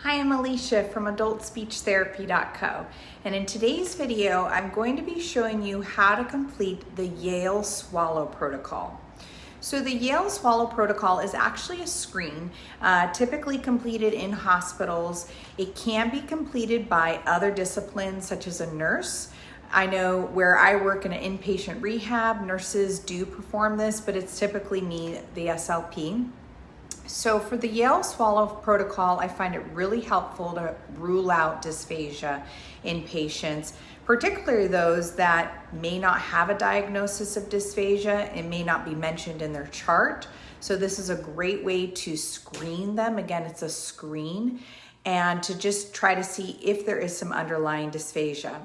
Hi, I'm Alicia from AdultSpeechTherapy.co, and in today's video I'm going to be showing you how to complete the Yale Swallow Protocol. So the Yale Swallow Protocol is actually a screen typically completed in hospitals. It can be completed by other disciplines such as a nurse. I know where I work in an inpatient rehab, nurses do perform this, but it's typically me, the SLP. So for the Yale Swallow Protocol, I find it really helpful to rule out dysphagia in patients, particularly those that may not have a diagnosis of dysphagia and may not be mentioned in their chart. So this is a great way to screen them. Again, it's a screen, and to just try to see if there is some underlying dysphagia.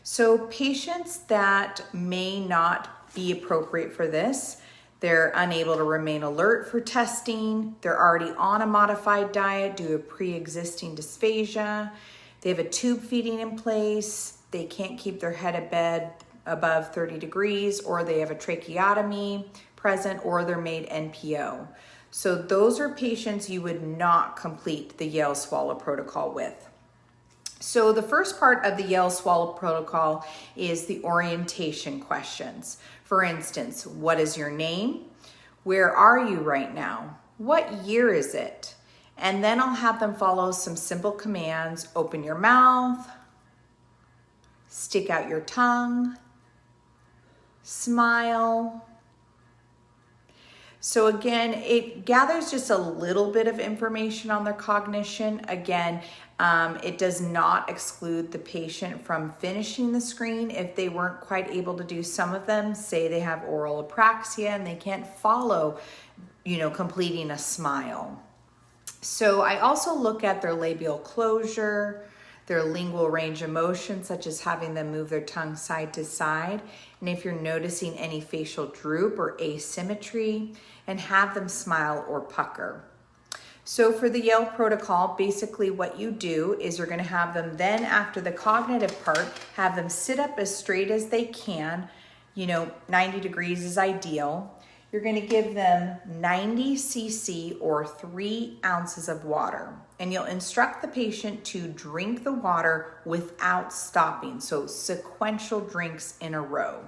So patients that may not be appropriate for this, they're unable to remain alert for testing, they're already on a modified diet due to pre-existing dysphagia, they have a tube feeding in place, they can't keep their head at bed above 30 degrees, or they have a tracheotomy present, or they're made NPO. So those are patients you would not complete the Yale Swallow Protocol with. So the first part of the Yale Swallow Protocol is the orientation questions. For instance, what is your name? Where are you right now? What year is it? And then I'll have them follow some simple commands. Open your mouth, stick out your tongue, smile. So again, it gathers just a little bit of information on their cognition. Again, it does not exclude the patient from finishing the screen if they weren't quite able to do some of them. Say they have oral apraxia and they can't follow, completing a smile. So I also look at their labial closure, their lingual range of motion, such as having them move their tongue side to side, and if you're noticing any facial droop or asymmetry, and have them smile or pucker. So for the Yale Protocol, basically what you do is you're going to have them then, after the cognitive part, have them sit up as straight as they can. 90 degrees is ideal. You're going to give them 90 cc or 3 ounces of water, and you'll instruct the patient to drink the water without stopping, so sequential drinks in a row.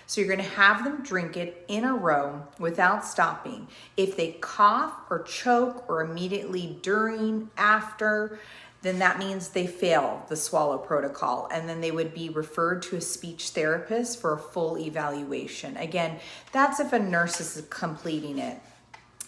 So you're going to have them drink it in a row without stopping. If they cough or choke or immediately during, after, then that means they fail the Swallow Protocol, and then they would be referred to a speech therapist for a full evaluation. Again, that's if a nurse is completing it.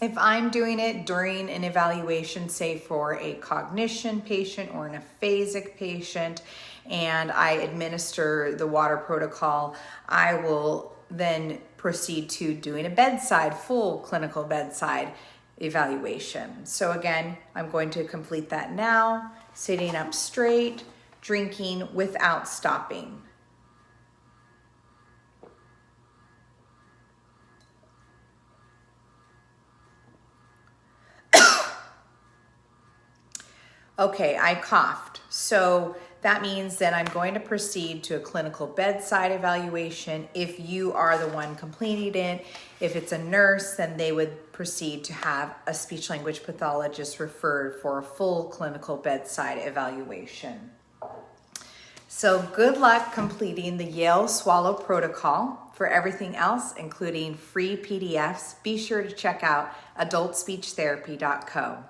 If I'm doing it during an evaluation, say for a cognition patient or an aphasic patient, and I administer the water protocol, I will then proceed to doing a full clinical bedside evaluation. So again, I'm going to complete that now, sitting up straight, drinking without stopping. Okay, I coughed. So that means that I'm going to proceed to a clinical bedside evaluation. If you are the one completing it, if it's a nurse, then they would proceed to have a speech language pathologist referred for a full clinical bedside evaluation. So good luck completing the Yale Swallow Protocol. For everything else, including free PDFs, be sure to check out AdultSpeechTherapy.co.